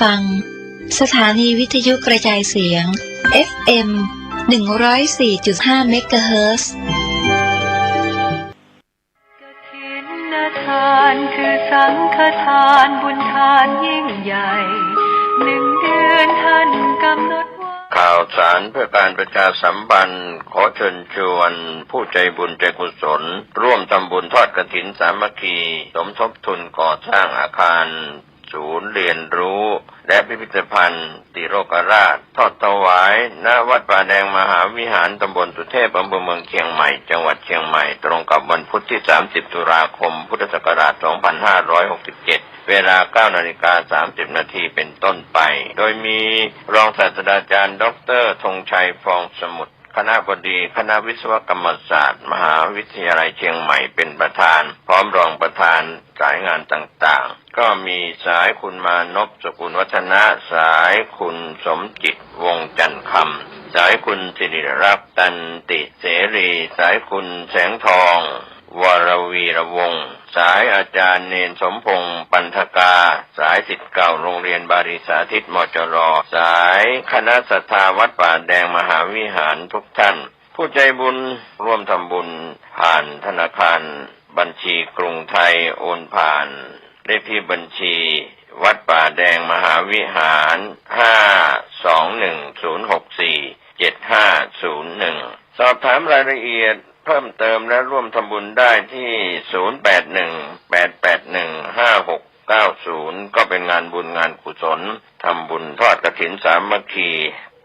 ฟังสถานีวิทยุกระจายเสียง FM 104.5 เมกะเฮิรตซ์กฐินทานคือสังฆทานบุญทานยิ่งใหญ่1 เดือนท่านกำหนดข่าวสารเพื่อการประชาสัมพันธ์ขอเชิญชวนผู้ใจบุญใจกุศลร่วมทำบุญทอดกฐินสามัคคีสมทบทุนก่อสร้างอาคารศูนย์เรียนรู้และพิพิธภัณฑ์ติโรกราชทอดถวายณวัดป่าแดงมหาวิหารตำบลสุเทพอำเภอเมืองเชียงใหม่จังหวัดเชียงใหม่ตรงกับวันพุธที่30 ตุลาคมพุทธศักราช 2567 เวลา 9:30 น.เป็นต้นไปโดยมีรองศาสตราจารย์ดร.ธงชัยฟองสมุทรคณบดีคณะวิศวกรรมศาสตร์มหาวิทยาลัยเชียงใหม่เป็นประธานพร้อมรองประธานสายงานต่างๆก็มีสายคุณมานพสกุลวัฒนะสายคุณสมจิตวงจันทร์คำสายคุณสิริรักษ์ตันติเสรีสายคุณแสงทองวรวีระวงศ์สายอาจารย์เนนสมพงษ์ปันธกาสายศิษย์เก่าโรงเรียนบาริสาธิตมจรสายคณะศรัทธาวัดป่าแดงมหาวิหารทุกท่านผู้ใจบุญร่วมทำบุญผ่านธนาคารบัญชีกรุงไทยโอนผ่านเลขที่บัญชีวัดป่าแดงมหาวิหาร521-064-7501สอบถามรายละเอียดเพิ่มเติมและร่วมทำบุญได้ที่0818815690ก็เป็นงานบุญงานกุศลทำบุญทอดกฐินสามัคคี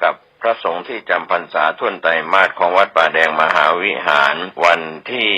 กับพระสงฆ์ที่จำพรรษาท่วนไตรมาสของวัดป่าแดงมหาวิหารวันที่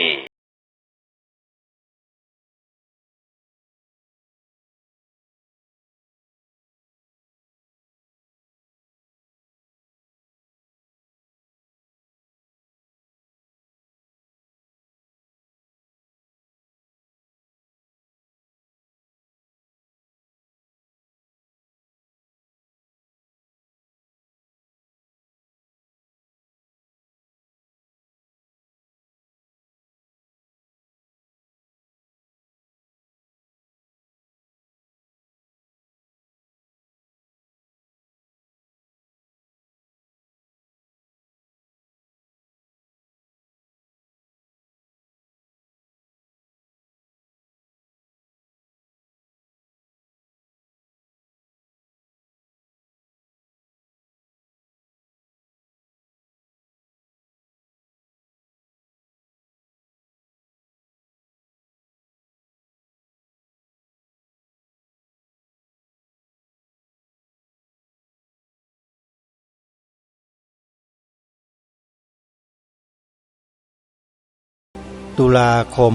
ตุลาคม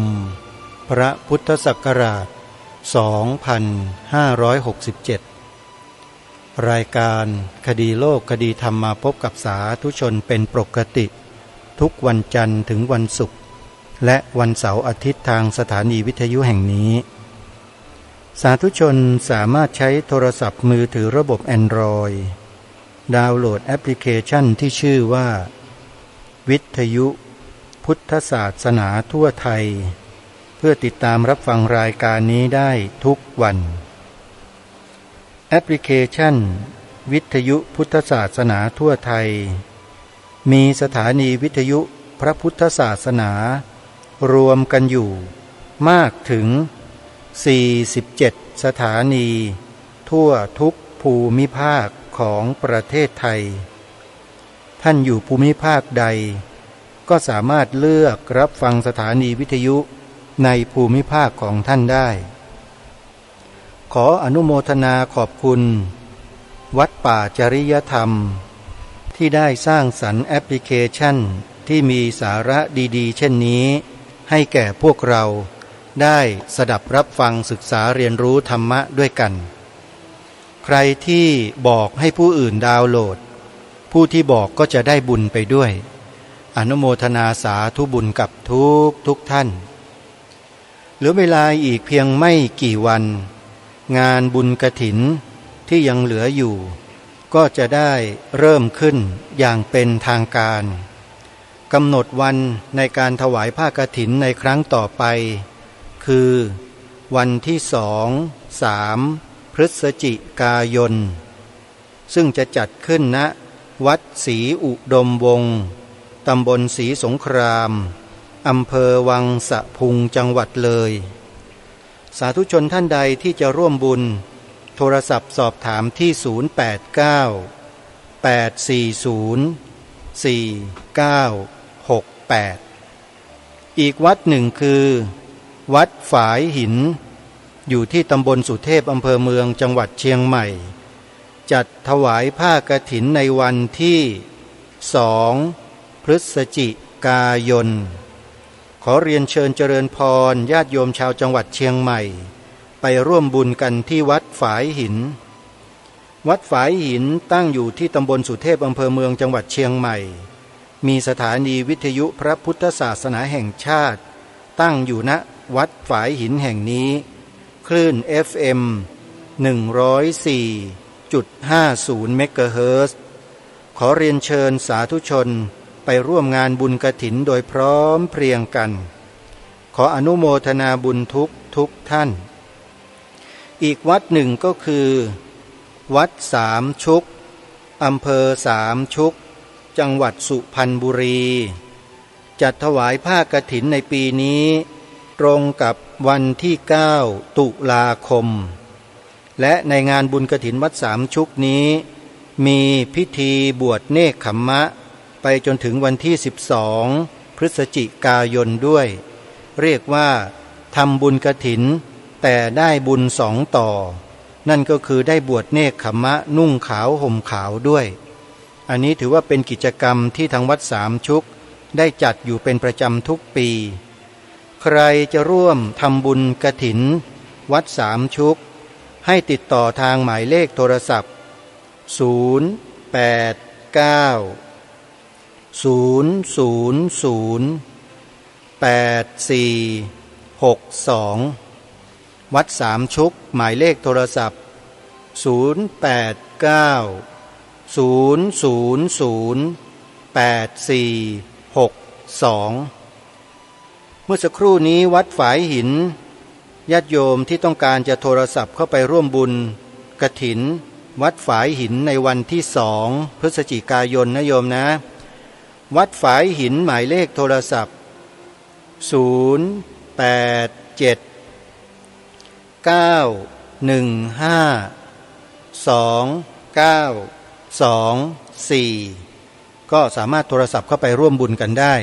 พระพุทธศักราช 2567 รายการคดีโลกคดีธรรมมาพบกับสาธุชนเป็นปกติทุกวันจันทร์ถึงวันศุกร์และวันเสาร์อาทิตย์ทางสถานีวิทยุแห่งนี้สาธุชนสามารถใช้โทรศัพท์มือถือระบบ Android ดาวน์โหลดแอปพลิเคชันที่ชื่อว่าวิทยุพุทธศาสนาทั่วไทยเพื่อติดตามรับฟังรายการนี้ได้ทุกวันแอปพลิเคชันวิทยุพุทธศาสนาทั่วไทยมีสถานีวิทยุพระพุทธศาสนารวมกันอยู่มากถึง47สถานีทั่วทุกภูมิภาคของประเทศไทยท่านอยู่ภูมิภาคใดก็สามารถเลือกรับฟังสถานีวิทยุในภูมิภาคของท่านได้ขออนุโมทนาขอบคุณวัดป่าจริยธรรมที่ได้สร้างสรรค์แอปพลิเคชันที่มีสาระดีๆเช่นนี้ให้แก่พวกเราได้สดับรับฟังศึกษาเรียนรู้ธรรมะด้วยกันใครที่บอกให้ผู้อื่นดาวน์โหลดผู้ที่บอกก็จะได้บุญไปด้วยอนุโมทนาสาธุบุญกับทุกท่านเหลือเวลาอีกเพียงไม่กี่วันงานบุญกฐินที่ยังเหลืออยู่ก็จะได้เริ่มขึ้นอย่างเป็นทางการกำหนดวันในการถวายผ้ากฐินในครั้งต่อไปคือวันที่2-3 พฤ ฤศจิกายนซึ่งจะจัดขึ้นณวัดศรีอุดมวงศ์ตำบลศรีสงครามอำเภอวังสะพุงจังหวัดเลยสาธุชนท่านใดที่จะร่วมบุญโทรศัพท์สอบถามที่089-840-4968อีกวัดหนึ่งคือวัดฝายหินอยู่ที่ตำบลสุเทพอำเภอเมืองจังหวัดเชียงใหม่จัดถวายผ้ากฐินในวันที่2 พฤศจิกายนขอเรียนเชิญเจริญพรญาติโยมชาวจังหวัดเชียงใหม่ไปร่วมบุญกันที่วัดฝายหินวัดฝายหินตั้งอยู่ที่ตำบลสุเทพอำเภอเมืองจังหวัดเชียงใหม่มีสถานีวิทยุพระพุทธศาสนาแห่งชาติตั้งอยู่ณวัดฝายหินแห่งนี้คลื่น FM 104.50 เมกะเฮิรตซ์ขอเรียนเชิญสาธุชนไปร่วมงานบุญกฐินโดยพร้อมเพรียงกันขออนุโมทนาบุญทุกท่านอีกวัดหนึ่งก็คือวัดสามชุกอำเภอสามชุกจังหวัดสุพรรณบุรีจัดถวายผ้ากฐินในปีนี้ตรงกับวันที่9 ตุลาคมและในงานบุญกฐินวัดสามชุกนี้มีพิธีบวชเนกขัมมะไปจนถึงวันที่12 พฤศจิกายนด้วยเรียกว่าทำบุญกฐินแต่ได้บุญ2 ต่อนั่นก็คือได้บวชเนกขัมมะนุ่งขาวห่มขาวด้วยอันนี้ถือว่าเป็นกิจกรรมที่ทางวัดสามชุกได้จัดอยู่เป็นประจำทุกปีใครจะร่วมทำบุญกฐินวัดสามชุกให้ติดต่อทางหมายเลขโทรศัพท์089-000-8462วัดสามชุกหมายเลขโทรศัพท์089-000-8462เมื่อสักครู่นี้วัดฝายหินญาติโยมที่ต้องการจะโทรศัพท์เข้าไปร่วมบุญกฐินวัดฝายหินในวันที่2 พฤศจิกายนนะโยมนะวัดฝายหินหมายเลขโทรศัพท์087-915-2924ก็สามารถโทรศัพท์เข้าไปร่วมบุญกันได้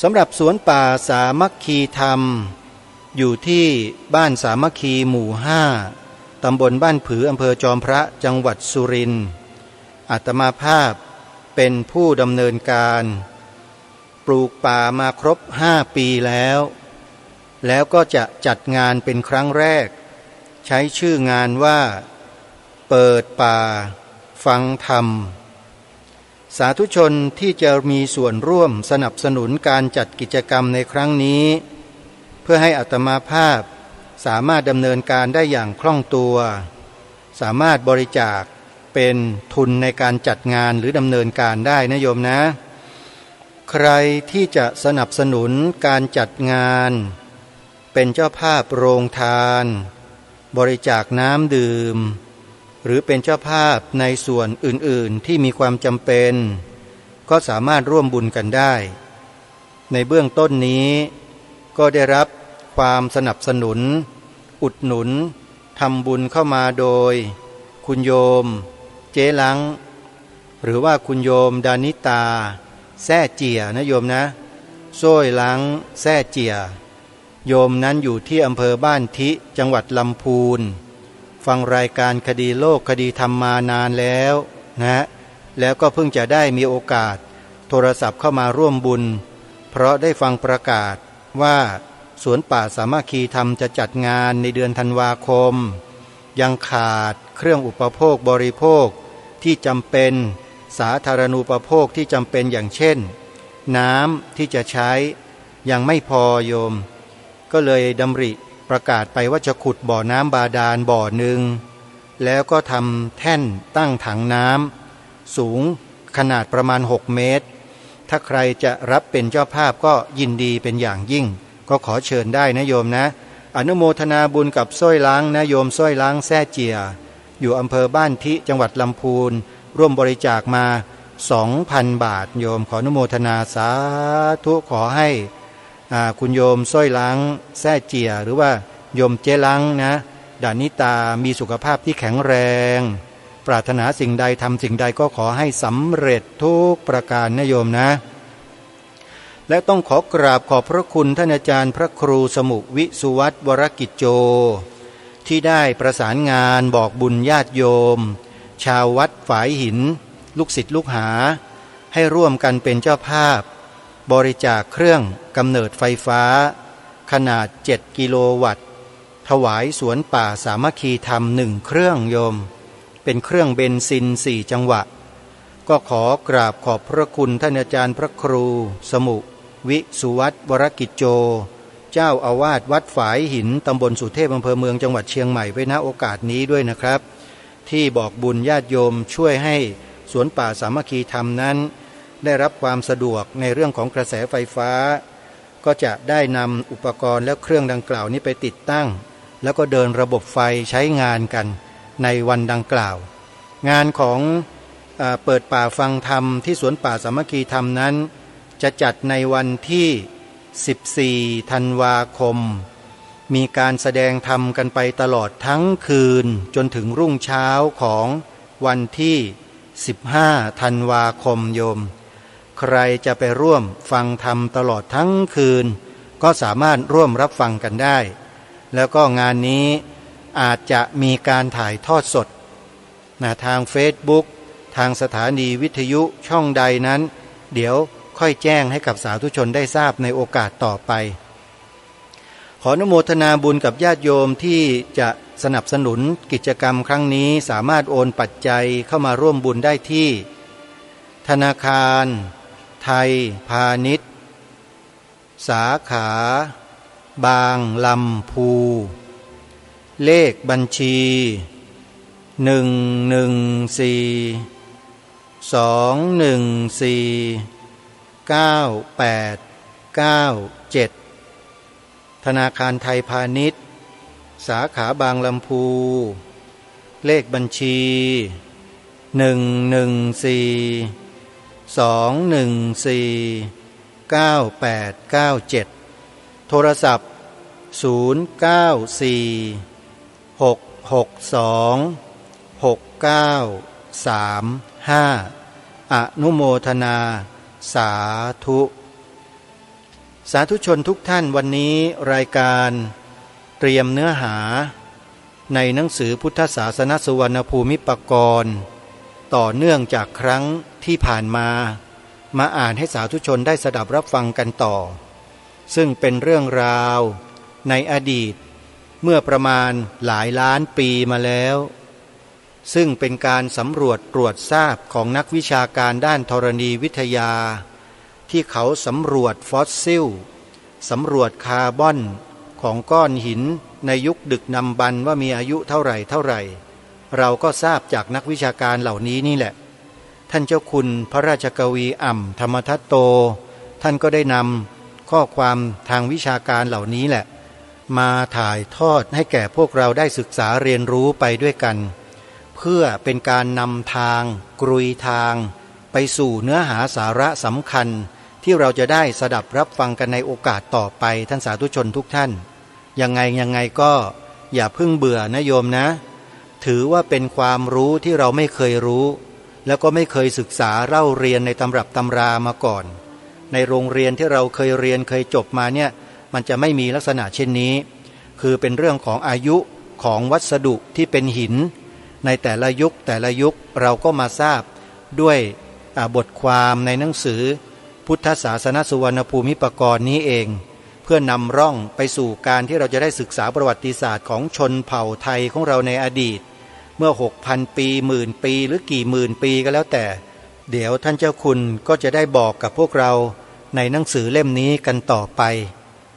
สำหรับสวนป่าสามัคคีธรรมอยู่ที่บ้านสามัคคีหมู่5ตำบลบ้านผืออำเภอจอมพระจังหวัดสุรินทร์อาตมาภาพเป็นผู้ดำเนินการปลูกป่ามาครบ5 ปีแล้วก็จะจัดงานเป็นครั้งแรกใช้ชื่องานว่าเปิดป่าฟังธรรมสาธุชนที่จะมีส่วนร่วมสนับสนุนการจัดกิจกรรมในครั้งนี้เพื่อให้อาตมาภาพสามารถดำเนินการได้อย่างคล่องตัวสามารถบริจาคเป็นทุนในการจัดงานหรือดำเนินการได้นะโยมนะใครที่จะสนับสนุนการจัดงานเป็นเจ้าภาพโรงทานบริจาคน้ำดื่มหรือเป็นเจ้าภาพในส่วนอื่นๆที่มีความจำเป็นก็สามารถร่วมบุญกันได้ในเบื้องต้นนี้ก็ได้รับความสนับสนุนอุดหนุนทำบุญเข้ามาโดยคุณโยมเจ๊ลังหรือว่าคุณโยมดานิตาแซ่เจียนะโยมนะโซ้ยลังแซ่เจียโยมนั้นอยู่ที่อำเภอบ้านทิจังหวัดลำพูนฟังรายการคดีโลกคดีธรรมมานานแล้วนะแล้วก็เพิ่งจะได้มีโอกาสโทรศัพท์เข้ามาร่วมบุญเพราะได้ฟังประกาศว่าสวนป่าสามัคคีธรรมจะจัดงานในเดือนธันวาคมยังขาดเครื่องอุปโภคบริโภคที่จำเป็นสาธารณูปโภคที่จำเป็นอย่างเช่นน้ำที่จะใช้ยังไม่พอโยมก็เลยดำริประกาศไปว่าจะขุดบ่อน้ำบาดาลบ่อหนึ่งแล้วก็ทำแท่นตั้งถังน้ำสูงขนาดประมาณ6 เมตรถ้าใครจะรับเป็นเจ้าภาพก็ยินดีเป็นอย่างยิ่งก็ขอเชิญได้นะโยมนะ อนุโมทนาบุญกับส้อยล้างนะโยมส้อยล้างแซ่เจียอยู่อำเภอบ้านทิจังหวัดลำพูนร่วมบริจาคมา 2,000 บาทโยมขออนุโมทนาสาธุขอให้คุณโยมส้อยล้างแซ่เจียหรือว่าโยมเจล้างนะดานิตามีสุขภาพที่แข็งแรงปรารถนาสิ่งใดทำสิ่งใดก็ขอให้สำเร็จทุกประการนะโยมนะและต้องขอกราบขอบพระคุณท่านอาจารย์พระครูสมุวิสุวัตวรกิจโจที่ได้ประสานงานบอกบุญญาติโยมชาววัดฝายหินลูกศิษย์ลูกหาให้ร่วมกันเป็นเจ้าภาพบริจาคเครื่องกำเนิดไฟฟ้าขนาด7 กิโลวัตต์ถวายสวนป่าสามัคคีธรรม1 เครื่องโยมเป็นเครื่องเบนซิน4 จังหวะก็ขอกราบขอบพระคุณท่านอาจารย์พระครูสมุวิสุวัตวรกิจโจเจ้าอาวาสวัดฝายหินตำบลสุเทพอำเภอเมืองจังหวัดเชียงใหม่ไว้ณโอกาสนี้ด้วยนะครับที่บอกบุญญาติโยมช่วยให้สวนป่าสามัคคีธรรมนั้นได้รับความสะดวกในเรื่องของกระแสไฟฟ้าก็จะได้นำอุปกรณ์และเครื่องดังกล่าวนี้ไปติดตั้งแล้วก็เดินระบบไฟใช้งานกันในวันดังกล่าวงานของเปิดป่าฟังธรรมที่สวนป่าสามัคคีธรรมนั้นจะจัดในวันที่14 ธันวาคมมีการแสดงธรรมกันไปตลอดทั้งคืนจนถึงรุ่งเช้าของวันที่15 ธันวาคมโยมใครจะไปร่วมฟังธรรมตลอดทั้งคืนก็สามารถร่วมรับฟังกันได้แล้วก็งานนี้อาจจะมีการถ่ายทอดสดทาง Facebook ทางสถานีวิทยุช่องใดนั้นเดี๋ยวค่อยแจ้งให้กับสาธุชนได้ทราบในโอกาสต่อไปขออนุโมทนาบุญกับญาติโยมที่จะสนับสนุนกิจกรรมครั้งนี้สามารถโอนปัจจัยเข้ามาร่วมบุญได้ที่ธนาคารไทยพาณิชย์สาขาบางลำพูเลขบัญชี114-214-9897ธนาคารไทยพาณิชย์สาขาบางลำพูเลขบัญชี114-214-9897โทรศัพท์0946626935อนุโมทนาสาธุสาธุชนทุกท่านวันนี้รายการเตรียมเนื้อหาในหนังสือพุทธศาสนสุวรรณภูมิปกรณ์ต่อเนื่องจากครั้งที่ผ่านมาอ่านให้สาธุชนได้สดับรับฟังกันต่อซึ่งเป็นเรื่องราวในอดีตเมื่อประมาณหลายล้านปีมาแล้วซึ่งเป็นการสำรวจตรวจทราบของนักวิชาการด้านธรณีวิทยาที่เขาสำรวจฟอสซิลสำรวจคาร์บอนของก้อนหินในยุคดึกดำบรรพ์ว่ามีอายุเท่าไหร่เราก็ทราบจากนักวิชาการเหล่านี้นี่แหละท่านเจ้าคุณพระราชกวีอ่ำธรรมทัตโตท่านก็ได้นำข้อความทางวิชาการเหล่านี้แหละมาถ่ายทอดให้แก่พวกเราได้ศึกษาเรียนรู้ไปด้วยกันเพื่อเป็นการนำทางกรุยทางไปสู่เนื้อหาสาระสำคัญที่เราจะได้สดับรับฟังกันในโอกาสต่อไปท่านสาธุชนทุกท่านยังไงก็อย่าเพิ่งเบื่อนะโยมนะถือว่าเป็นความรู้ที่เราไม่เคยรู้แล้วก็ไม่เคยศึกษาเล่าเรียนในตำรับตำรามาก่อนในโรงเรียนที่เราเคยเรียนเคยจบมาเนี่ยมันจะไม่มีลักษณะเช่นนี้คือเป็นเรื่องของอายุของวัสดุที่เป็นหินในแต่ละยุคเราก็มาทราบด้วยบทความในหนังสือพุทธศาสนสุวรรณภูมิปกรณ์นี้เองเพื่อนำร่องไปสู่การที่เราจะได้ศึกษาประวัติศาสตร์ของชนเผ่าไทยของเราในอดีตเมื่อ 6,000 ปีหมื่นปีหรือกี่หมื่นปีก็แล้วแต่เดี๋ยวท่านเจ้าคุณก็จะได้บอกกับพวกเราในหนังสือเล่มนี้กันต่อไป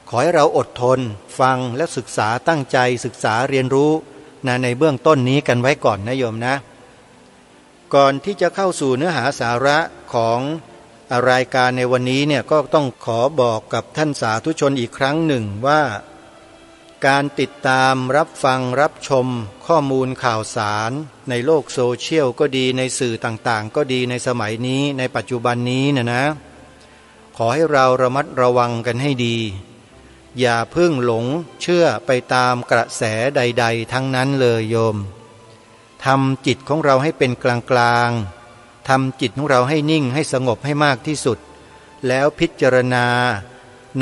ขอให้เราอดทนฟังและศึกษาตั้งใจศึกษาเรียนรู้ในเบื้องต้นนี้กันไว้ก่อนนะโยมนะก่อนที่จะเข้าสู่เนื้อหาสาระของรายการในวันนี้เนี่ยก็ต้องขอบอกกับท่านสาธุชนอีกครั้งหนึ่งว่า การติดตามรับฟังรับชมข้อมูลข่าวสารในโลกโซเชียลก็ดีในสื่อต่างๆก็ดีในสมัยนี้ในปัจจุบันนี้นะขอให้เราระมัดระวังกันให้ดีอย่าเพิ่งหลงเชื่อไปตามกระแสใดๆทั้งนั้นเลยโยมทำจิตของเราให้เป็นกลางๆทำจิตของเราให้นิ่งให้สงบให้มากที่สุดแล้วพิจารณา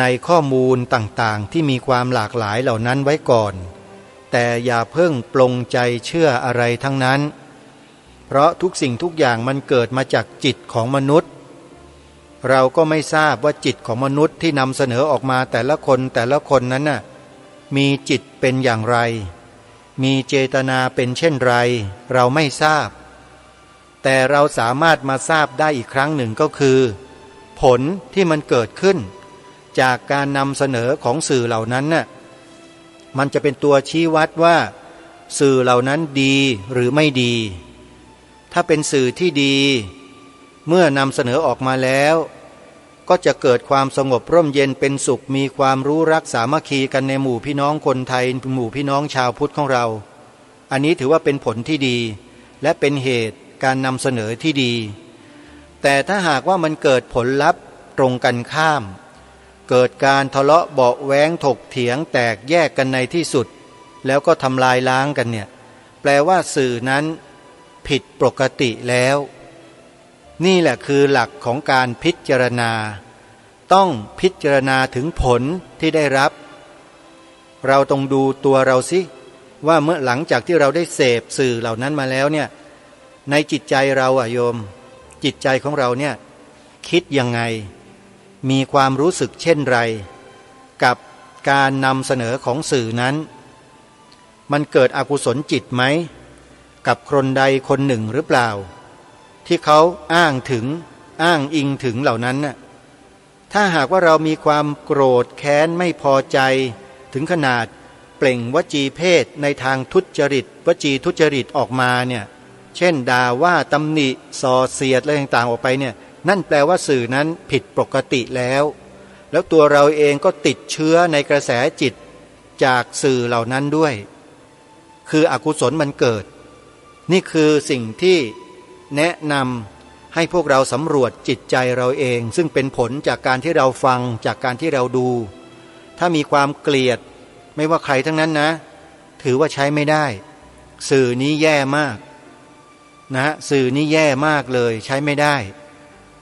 ในข้อมูลต่างๆที่มีความหลากหลายเหล่านั้นไว้ก่อนแต่อย่าเพิ่งปลงใจเชื่ออะไรทั้งนั้นเพราะทุกสิ่งทุกอย่างมันเกิดมาจากจิตของมนุษย์เราก็ไม่ทราบว่าจิตของมนุษย์ที่นำเสนอออกมาแต่ละคนนั้นน่ะมีจิตเป็นอย่างไรมีเจตนาเป็นเช่นไรเราไม่ทราบแต่เราสามารถมาทราบได้อีกครั้งหนึ่งก็คือผลที่มันเกิดขึ้นจากการนำเสนอของสื่อเหล่านั้นน่ะมันจะเป็นตัวชี้วัดว่าสื่อเหล่านั้นดีหรือไม่ดีถ้าเป็นสื่อที่ดีเมื่อนำเสนอออกมาแล้วก็จะเกิดความสงบร่มเย็นเป็นสุขมีความรู้รักสามัคคีกันในหมู่พี่น้องคนไทยหมู่พี่น้องชาวพุทธของเราอันนี้ถือว่าเป็นผลที่ดีและเป็นเหตุการนำเสนอที่ดีแต่ถ้าหากว่ามันเกิดผลลัพธ์ตรงกันข้ามเกิดการทะเลาะเบาะแว้งถกเถียงแตกแยกกันในที่สุดแล้วก็ทำลายล้างกันเนี่ยแปลว่าสื่อนั้นผิดปกติแล้วนี่แหละคือหลักของการพิจารณาต้องพิจารณาถึงผลที่ได้รับเราต้องดูตัวเราสิว่าเมื่อหลังจากที่เราได้เสพสื่อเหล่านั้นมาแล้วเนี่ยในจิตใจเราโยมจิตใจของเราเนี่ยคิดยังไงมีความรู้สึกเช่นไรกับการนำเสนอของสื่อนั้นมันเกิดอกุศลจิตไหมกับคนใดคนหนึ่งหรือเปล่าที่เขาอ้างอิงถึงเหล่านั้นน่ะถ้าหากว่าเรามีความโกรธแค้นไม่พอใจถึงขนาดเปล่งวจีเพศในทางทุจริตวจีทุจริตออกมาเนี่ยเช่นด่าว่าตำหนิส่อเสียดอะไรต่างๆออกไปเนี่ยนั่นแปลว่าสื่อนั้นผิดปกติแล้วตัวเราเองก็ติดเชื้อในกระแสจิตจากสื่อเหล่านั้นด้วยคืออกุศลมันเกิดนี่คือสิ่งที่แนะนำให้พวกเราสำรวจจิตใจเราเองซึ่งเป็นผลจากการที่เราฟังจากการที่เราดูถ้ามีความเกลียดไม่ว่าใครทั้งนั้นนะถือว่าใช้ไม่ได้สื่อนี้แย่มากนะสื่อนี้แย่มากเลยใช้ไม่ได้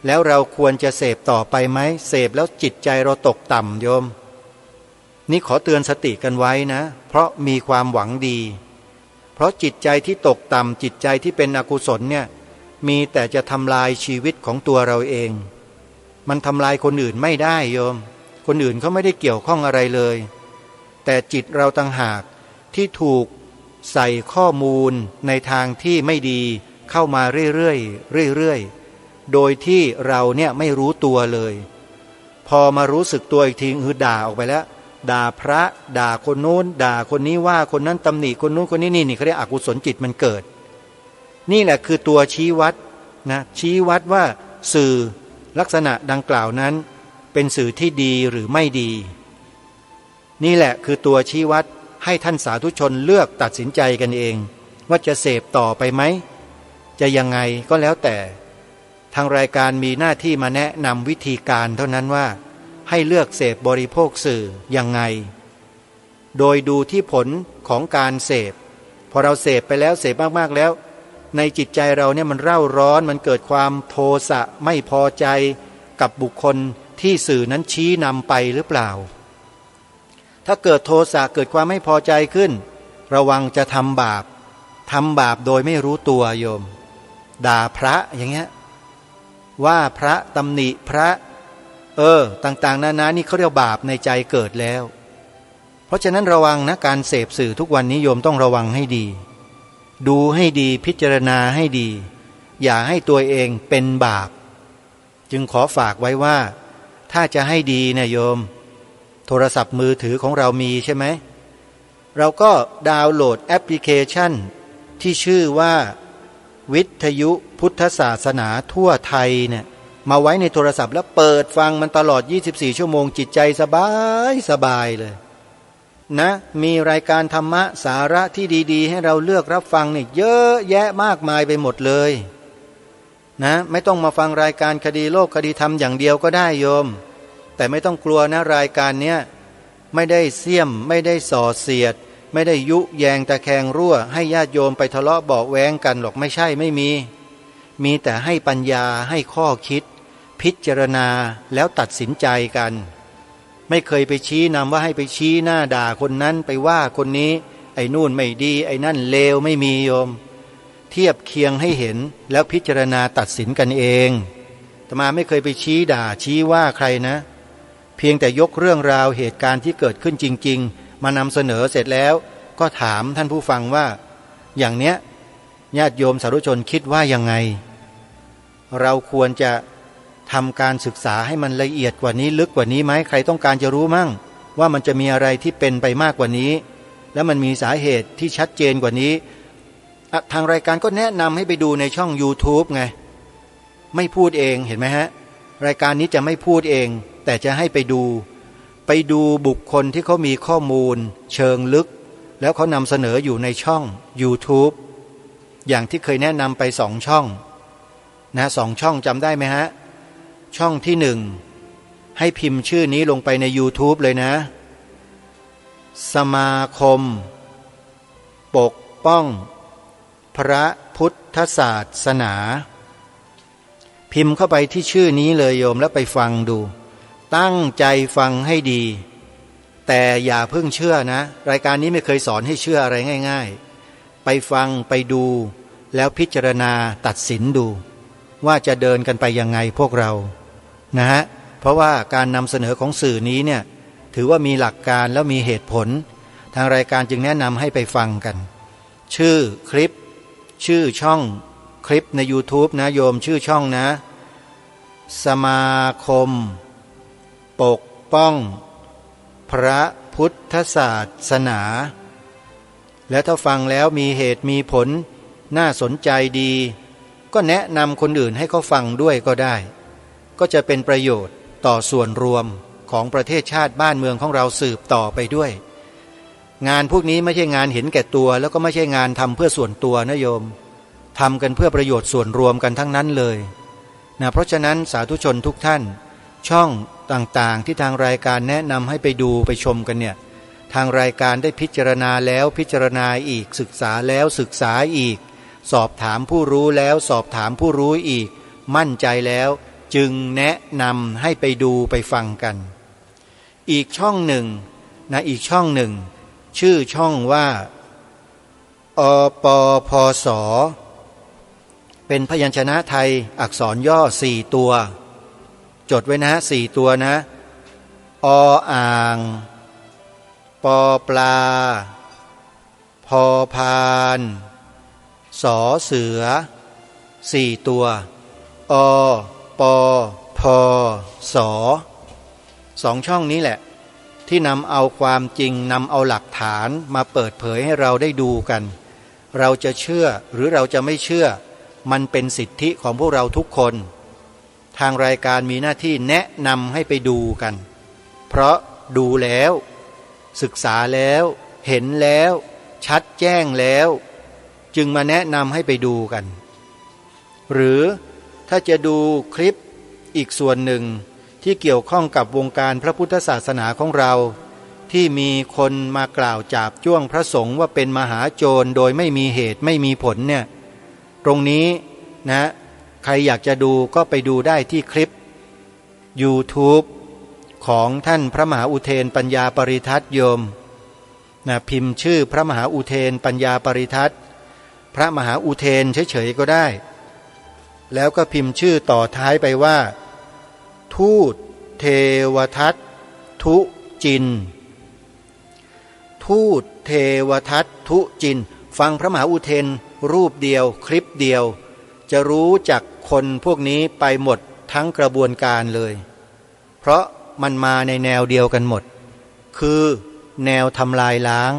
แล้วเราควรจะเสพต่อไปไหมเสพแล้วจิตใจเราตกต่ำโยมนี่ขอเตือนสติกันไว้นะเพราะมีความหวังดีเพราะจิตใจที่ตกต่ำจิตใจที่เป็นอกุศลเนี่ยมีแต่จะทำลายชีวิตของตัวเราเองมันทำลายคนอื่นไม่ได้โยมคนอื่นเขาไม่ได้เกี่ยวข้องอะไรเลยแต่จิตเราต่างหากที่ถูกใส่ข้อมูลในทางที่ไม่ดีเข้ามาเรื่อยโดยที่เราเนี่ยไม่รู้ตัวเลยพอมารู้สึกตัวอีกทีคือด่าออกไปแล้วด่าพระด่าคนโน้นด่าคนนี้ว่าคนนั้นตำหนิคนโน้นคนนี้นี่เขาเรียกอกุศลจิตมันเกิดนี่แหละคือตัวชี้วัดนะชี้วัดว่าสื่อลักษณะดังกล่าวนั้นเป็นสื่อที่ดีหรือไม่ดีนี่แหละคือตัวชี้วัดให้ท่านสาธุชนเลือกตัดสินใจกันเองว่าจะเสพต่อไปไหมจะยังไงก็แล้วแต่ทางรายการมีหน้าที่มาแนะนำวิธีการเท่านั้นว่าให้เลือกเสพบริโภคสื่อยังไงโดยดูที่ผลของการเสพพอเราเสพไปแล้วเสพมากๆแล้วในจิตใจเราเนี่ยมันเร่าร้อนมันเกิดความโทสะไม่พอใจกับบุคคลที่สื่อนั้นชี้นำไปหรือเปล่าถ้าเกิดโทสะเกิดความไม่พอใจขึ้นระวังจะทำบาปโดยไม่รู้ตัวโยมด่าพระอย่างเงี้ยว่าพระตำหนิพระต่างๆนานานี่เขาเรียกบาปในใจเกิดแล้วเพราะฉะนั้นระวังนะการเสพสื่อทุกวันนี้โยมต้องระวังให้ดีดูให้ดีพิจารณาให้ดีอย่าให้ตัวเองเป็นบาปจึงขอฝากไว้ว่าถ้าจะให้ดีนะโยมโทรศัพท์มือถือของเรามีใช่ไหมเราก็ดาวน์โหลดแอปพลิเคชันที่ชื่อว่าวิทยุพุทธศาสนาทั่วไทยเนี่ยมาไว้ในโทรศัพท์แล้วเปิดฟังมันตลอด24ชั่วโมงจิตใจสบายเลย นะมีรายการธรรมะสาระที่ดีๆให้เราเลือกรับฟังเนี่ยเยอะแยะมากมายไปหมดเลยนะไม่ต้องมาฟังรายการคดีโลกคดีธรรมอย่างเดียวก็ได้โยมแต่ไม่ต้องกลัวนะรายการเนี้ยไม่ได้เสี่ยมไม่ได้ส่อเสียดไม่ได้ยุแยงตะแคงรั่วให้ญาติโยมไปทะเลาะเบาะแว้งกันหรอกไม่ใช่ไม่มีแต่ให้ปัญญาให้ข้อคิดพิจารณาแล้วตัดสินใจกันไม่เคยไปชี้นำว่าให้ไปชี้หน้าด่าคนนั้นไปว่าคนนี้ไอ้นู่นไม่ดีไอ้นั่นเลวไม่มีโยมเทียบเคียงให้เห็นแล้วพิจารณาตัดสินกันเองอาตมาไม่เคยไปชี้ด่าชี้ว่าใครนะเพียงแต่ยกเรื่องราวเหตุการณ์ที่เกิดขึ้นจริงๆมานำเสนอเสร็จแล้วก็ถามท่านผู้ฟังว่าอย่างเนี้ยญาติโยมสาธุชนคิดว่ายังไงเราควรจะทำการศึกษาให้มันละเอียดกว่านี้ลึกกว่านี้ไหมใครต้องการจะรู้มั่งว่ามันจะมีอะไรที่เป็นไปมากกว่านี้แล้วมันมีสาเหตุที่ชัดเจนกว่านี้ทางรายการก็แนะนำให้ไปดูในช่อง YouTube ไงไม่พูดเองเห็นไหมฮะรายการนี้จะไม่พูดเองแต่จะให้ไปดูบุคคลที่เขามีข้อมูลเชิงลึกแล้วเขานำเสนออยู่ในช่อง YouTube อย่างที่เคยแนะนำไป2 ช่องนะ2 ช่องจำได้ไหมฮะช่องที่1ให้พิมพ์ชื่อนี้ลงไปใน YouTube เลยนะสมาคมปกป้องพระพุทธศาสนาพิมพ์เข้าไปที่ชื่อนี้เลยโยมแล้วไปฟังดูตั้งใจฟังให้ดีแต่อย่าเพิ่งเชื่อนะรายการนี้ไม่เคยสอนให้เชื่ออะไรง่ายๆไปฟังไปดูแล้วพิจารณาตัดสินดูว่าจะเดินกันไปยังไงพวกเรานะฮะเพราะว่าการนำเสนอของสื่อนี้เนี่ยถือว่ามีหลักการแล้วมีเหตุผลทางรายการจึงแนะนำให้ไปฟังกันชื่อคลิปชื่อช่องคลิปใน YouTube นะโยมชื่อช่องนะสมาคมปกป้องพระพุทธศาสนาและถ้าฟังแล้วมีเหตุมีผลน่าสนใจดีก็แนะนำคนอื่นให้เขาฟังด้วยก็ได้ก็จะเป็นประโยชน์ต่อส่วนรวมของประเทศชาติบ้านเมืองของเราสืบต่อไปด้วยงานพวกนี้ไม่ใช่งานเห็นแก่ตัวแล้วก็ไม่ใช่งานทำเพื่อส่วนตัวนะโยมทำกันเพื่อประโยชน์ส่วนรวมกันทั้งนั้นเลยนะเพราะฉะนั้นสาธุชนทุกท่านช่องต่างๆที่ทางรายการแนะนำให้ไปดูไปชมกันเนี่ยทางรายการได้พิจารณาแล้วพิจารณาอีกศึกษาแล้วศึกษาอีกสอบถามผู้รู้แล้วสอบถามผู้รู้อีกมั่นใจแล้วจึงแนะนำให้ไปดูไปฟังกันอีกช่องหนึ่งนะอีกช่องหนึ่งชื่อช่องว่าอปพสเป็นพยัญชนะไทยอักษรย่อ4 ตัวจดไว้นะ4 ตัวนะออ่างปอปลาพอพานสอเสือ4 ตัวอปพส2 ช่องนี้แหละที่นำเอาความจริงนำเอาหลักฐานมาเปิดเผยให้เราได้ดูกันเราจะเชื่อหรือเราจะไม่เชื่อมันเป็นสิทธิของพวกเราทุกคนทางรายการมีหน้าที่แนะนำให้ไปดูกันเพราะดูแล้วศึกษาแล้วเห็นแล้วชัดแจ้งแล้วจึงมาแนะนำให้ไปดูกันหรือถ้าจะดูคลิปอีกส่วนหนึ่งที่เกี่ยวข้องกับวงการพระพุทธศาสนาของเราที่มีคนมากล่าวจาบจ้วงพระสงฆ์ว่าเป็นมหาโจรโดยไม่มีเหตุไม่มีผลเนี่ยตรงนี้นะใครอยากจะดูก็ไปดูได้ที่คลิป YouTube ของท่านพระมหาอุเทนปัญญาปริทัตโยมนะพิมพ์ชื่อพระมหาอุเทนปัญญาปริทัตพระมหาอุเทนเฉยๆก็ได้แล้วก็พิมพ์ชื่อต่อท้ายไปว่าทูตเทวทัตทุจินทูตเทวทัตทุจินฟังพระมหาอุเทนรูปเดียวคลิปเดียวจะรู้จักคนพวกนี้ไปหมดทั้งกระบวนการเลยเพราะมันมาในแนวเดียวกันหมดคือแนวทำลายล้าง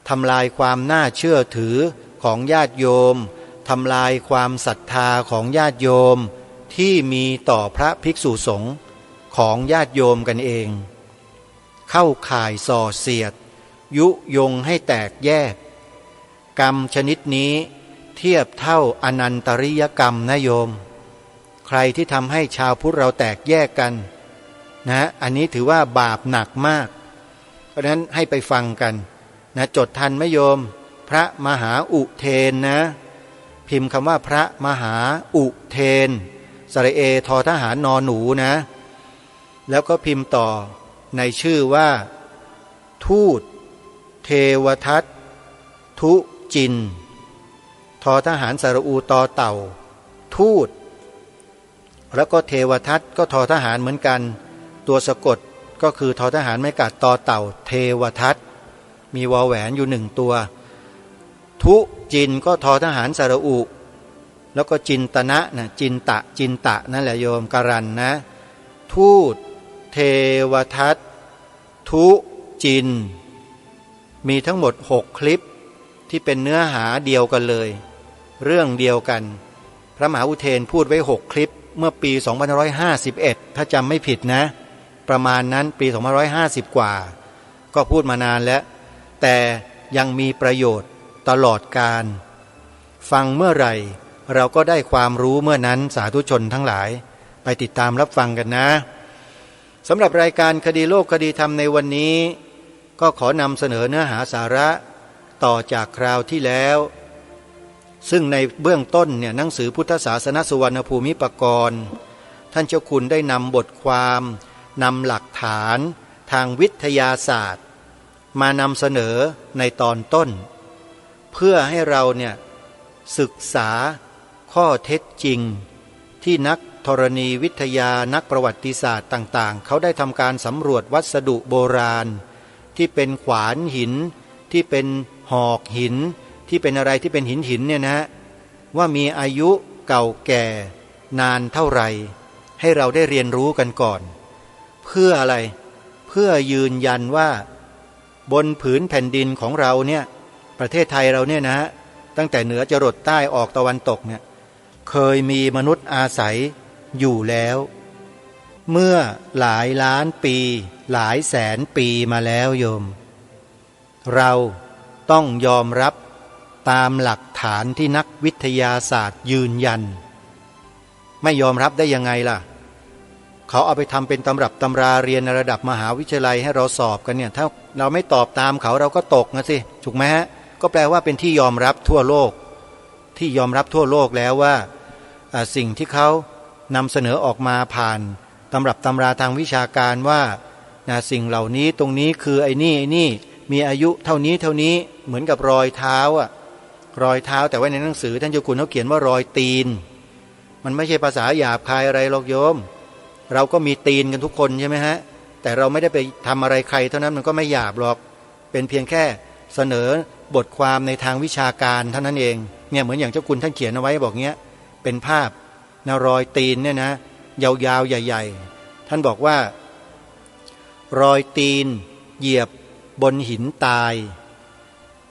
ทำลายความน่าเชื่อถือของญาติโยมทำลายความศรัทธาของญาติโยมที่มีต่อพระภิกษุสงฆ์ของญาติโยมกันเองเข้าข่ายส่อเสียด ยุยงให้แตกแยกกรรมชนิดนี้เทียบเท่าอนันตริยกรรมนะโยมใครที่ทำให้ชาวพุทธเราแตกแยกกันนะอันนี้ถือว่าบาปหนักมากเพราะฉะนั้นให้ไปฟังกันนะจดทันไหมโยมพระมหาอุเทนนะพิมพ์คำว่าพระมหาอุเทนสระเอทอทหารนอหนูนะแล้วก็พิมพ์ต่อในชื่อว่าทูตเทวทัตทุจินทอทหารสระอูตอเต่าทูตแล้วก็เทวทัตก็ทอทหารเหมือนกันตัวสะกดก็คือทอทหารไม่กัดตอเต่าเทวทัตมีวอแหวนอยู่หนึ่งตัวทุจินก็ทอทหารสระอุแล้วก็จินตนะนะจินตะนั่นแหละโยมการันนะทูตเทวทัตทุจินมีทั้งหมด6คลิปที่เป็นเนื้อหาเดียวกันเลยเรื่องเดียวกันพระมหาอุเทนพูดไว้6คลิปเมื่อปี2551ถ้าจำไม่ผิดนะประมาณนั้นปี2550กว่าก็พูดมานานแล้วแต่ยังมีประโยชน์ตลอดกาลฟังเมื่อไหร่เราก็ได้ความรู้เมื่อนั้นสาธุชนทั้งหลายไปติดตามรับฟังกันนะสำหรับรายการคดีโลกคดีธรรมในวันนี้ก็ขอนำเสนอเนื้อหาสาระต่อจากคราวที่แล้วซึ่งในเบื้องต้นเนี่ยหนังสือพุทธศาสนสุวรรณภูมิปกรณ์ท่านเจ้าคุณได้นำบทความนำหลักฐานทางวิทยาศาสตร์มานำเสนอในตอนต้นเพื่อให้เราเนี่ยศึกษาข้อเท็จจริงที่นักธรณีวิทยานักประวัติศาสตร์ต่างๆเขาได้ทำการสำรวจวัสดุโบราณที่เป็นขวานหินที่เป็นหอกหินที่เป็นอะไรที่เป็นหินเนี่ยนะว่ามีอายุเก่าแก่นานเท่าไหร่ให้เราได้เรียนรู้กันก่อนเพื่ออะไรเพื่อยืนยันว่าบนผืนแผ่นดินของเราเนี่ยประเทศไทยเราเนี่ยนะตั้งแต่เหนือจรดใต้ออกตะวันตกเนี่ยเคยมีมนุษย์อาศัยอยู่แล้วเมื่อหลายล้านปีหลายแสนปีมาแล้วโยมเราต้องยอมรับตามหลักฐานที่นักวิทยาศาสตร์ยืนยันไม่ยอมรับได้ยังไงล่ะเขาเอาไปทำเป็นตำรับตำราเรียนในระดับมหาวิทยาลัยให้เราสอบกันเนี่ยถ้าเราไม่ตอบตามเขาเราก็ตกนะสิถูกไหมฮะก็แปลว่าเป็นที่ยอมรับทั่วโลกที่ยอมรับทั่วโลกแล้วว่าสิ่งที่เขานำเสนอออกมาผ่านตำรับตำราทางวิชาการว่าสิ่งเหล่านี้ตรงนี้คือไอ้นี่มีอายุเท่านี้เหมือนกับรอยเท้าอะรอยเท้าแต่ว่าในหนังสือท่านเจ้าคุณเขาเขียนว่ารอยตีนมันไม่ใช่ภาษาหยาบคายอะไรหรอกโยมเราก็มีตีนกันทุกคนใช่ไหมฮะแต่เราไม่ได้ไปทำอะไรใครเท่านั้นมันก็ไม่หยาบหรอกเป็นเพียงแค่เสนอบทความในทางวิชาการเท่านั้นเองเนี่ยเหมือนอย่างเจ้าคุณท่านเขียนเอาไว้บอกเงี้ยเป็นภาพรอยตีนเนี่ยนะยาวๆใหญ่ๆท่านบอกว่ารอยตีนเหยียบบนหินตาย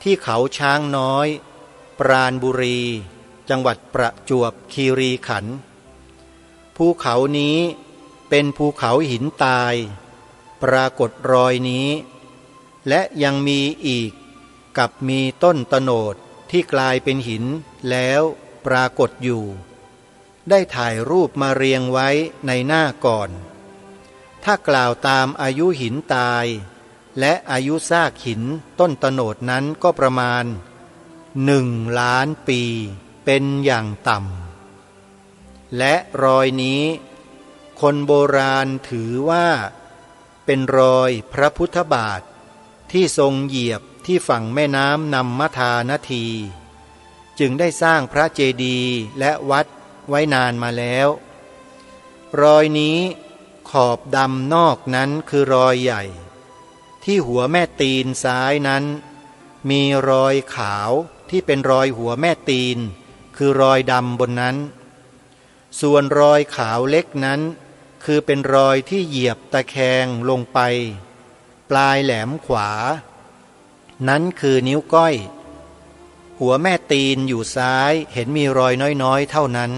ที่เขาช้างน้อยปราณบุรีจังหวัดประจวบคีรีขันธ์ภูเขานี้เป็นภูเขาหินตายปรากฏรอยนี้และยังมีอีกกับมีต้นตโนดที่กลายเป็นหินแล้วปรากฏอยู่ได้ถ่ายรูปมาเรียงไว้ในหน้าก่อนถ้ากล่าวตามอายุหินตายและอายุซากหินต้นตโนดนั้นก็ประมาณ1 ล้านปีเป็นอย่างต่ำและรอยนี้คนโบราณถือว่าเป็นรอยพระพุทธบาทที่ทรงเหยียบที่ฝั่งแม่น้ำนัมมทานาทีจึงได้สร้างพระเจดีย์และวัดไว้นานมาแล้วรอยนี้ขอบดำนอกนั้นคือรอยใหญ่ที่หัวแม่ตีนซ้ายนั้นมีรอยขาวที่เป็นรอยหัวแม่ตีนคือรอยดำบนนั้นส่วนรอยขาวเล็กนั้นคือเป็นรอยที่เหยียบตะแคงลงไปปลายแหลมขวานั้นคือนิ้วก้อยหัวแม่ตีนอยู่ซ้ายเห็นมีรอยน้อยๆเท่านั้น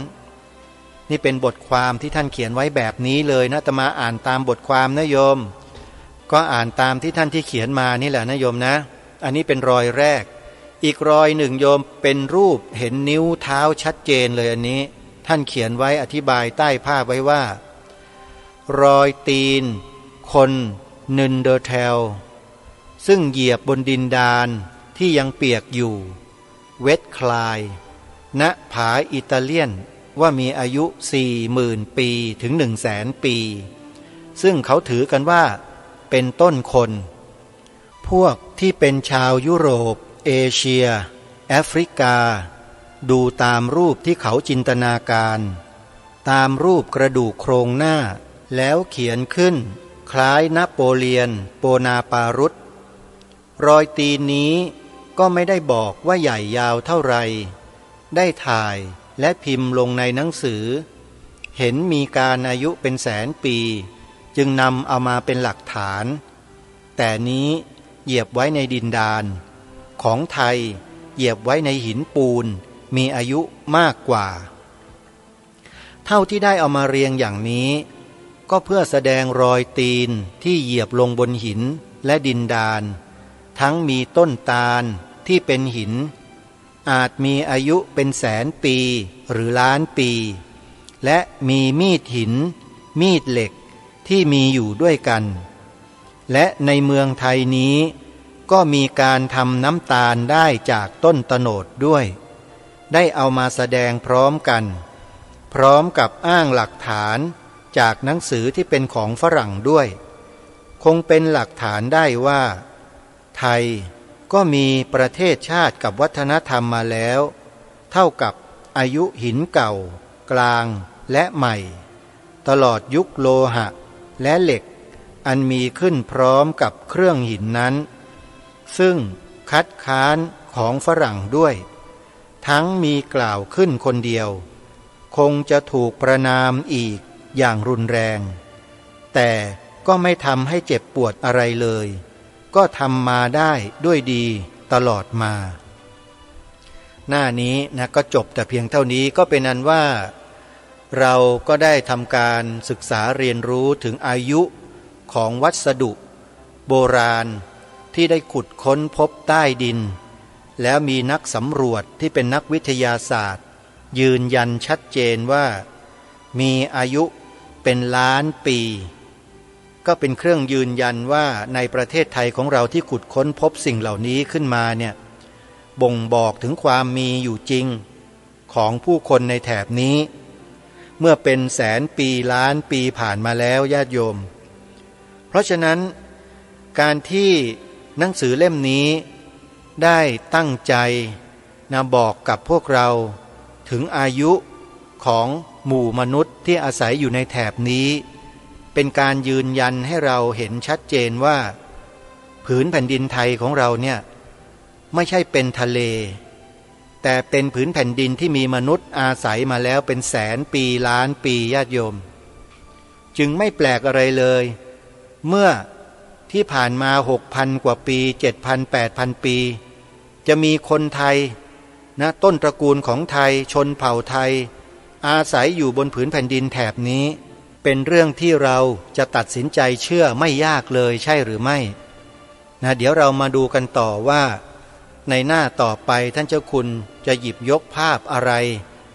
นี่เป็นบทความที่ท่านเขียนไว้แบบนี้เลยนะอาตมาอ่านตามบทความนะโยม ก็อ่านตามที่ท่านที่เขียนมานี่แหละนะโยมนะอันนี้เป็นรอยแรกอีกรอยหนึ่งโยมเป็นรูปเห็นนิ้วเท้าชัดเจนเลยอันนี้ท่านเขียนไว้อธิบายใต้ภาพไว้ว่ารอยตีนคนนึนเดอร์เทลซึ่งเหยียบบนดินดานที่ยังเปียกอยู่เวทคลายณผาอิตาเลียนว่ามีอายุ 40,000 ปีถึง 100,000 ปีซึ่งเขาถือกันว่าเป็นต้นคนพวกที่เป็นชาวยุโรปเอเชียแอฟริกาดูตามรูปที่เขาจินตนาการตามรูปกระดูกโครงหน้าแล้วเขียนขึ้นคล้ายนโปเลียนโปนาปารุสรอยตีนนี้ก็ไม่ได้บอกว่าใหญ่ยาวเท่าไรได้ถ่ายและพิมพ์ลงในหนังสือเห็นมีการอายุเป็นแสนปีจึงนำเอามาเป็นหลักฐานแต่นี้เหยียบไว้ในดินดานของไทยเหยียบไว้ในหินปูนมีอายุมากกว่าเท่าที่ได้เอามาเรียงอย่างนี้ก็เพื่อแสดงรอยตีนที่เหยียบลงบนหินและดินดานทั้งมีต้นตาลที่เป็นหินอาจมีอายุเป็นแสนปีหรือล้านปีและมีมีดหินมีดเหล็กที่มีอยู่ด้วยกันและในเมืองไทยนี้ก็มีการทำน้ำตาลได้จากต้นตโนดด้วยได้เอามาแสดงพร้อมกันพร้อมกับอ้างหลักฐานจากหนังสือที่เป็นของฝรั่งด้วยคงเป็นหลักฐานได้ว่าไทยก็มีประเทศชาติกับวัฒนธรรมมาแล้วเท่ากับอายุหินเก่ากลางและใหม่ตลอดยุคโลหะและเหล็กอันมีขึ้นพร้อมกับเครื่องหินนั้นซึ่งคัดค้านของฝรั่งด้วยทั้งมีกล่าวขึ้นคนเดียวคงจะถูกประณามอีกอย่างรุนแรงแต่ก็ไม่ทำให้เจ็บปวดอะไรเลยก็ทำมาได้ด้วยดีตลอดมาหน้านี้นะก็จบแต่เพียงเท่านี้ก็เป็นอันว่าเราก็ได้ทำการศึกษาเรียนรู้ถึงอายุของวัสดุโบราณที่ได้ขุดค้นพบใต้ดินแล้วมีนักสำรวจที่เป็นนักวิทยาศาสตร์ยืนยันชัดเจนว่ามีอายุเป็นล้านปีก็เป็นเครื่องยืนยันว่าในประเทศไทยของเราที่ขุดค้นพบสิ่งเหล่านี้ขึ้นมาเนี่ยบ่งบอกถึงความมีอยู่จริงของผู้คนในแถบนี้เมื่อเป็นแสนปีล้านปีผ่านมาแล้วญาติโยมเพราะฉะนั้นการที่หนังสือเล่มนี้ได้ตั้งใจบอกกับพวกเราถึงอายุของหมู่มนุษย์ที่อาศัยอยู่ในแถบนี้เป็นการยืนยันให้เราเห็นชัดเจนว่าผืนแผ่นดินไทยของเราเนี่ยไม่ใช่เป็นทะเลแต่เป็นผืนแผ่นดินที่มีมนุษย์อาศัยมาแล้วเป็นแสนปีล้านปีญาติโยมจึงไม่แปลกอะไรเลยเมื่อที่ผ่านมา 6,000 กว่าปี 7,000 8,000 ปีจะมีคนไทยนะต้นตระกูลของไทยชนเผ่าไทยอาศัยอยู่บนผืนแผ่นดินแถบนี้เป็นเรื่องที่เราจะตัดสินใจเชื่อไม่ยากเลยใช่หรือไม่นะเดี๋ยวเรามาดูกันต่อว่าในหน้าต่อไปท่านเจ้าคุณจะหยิบยกภาพอะไร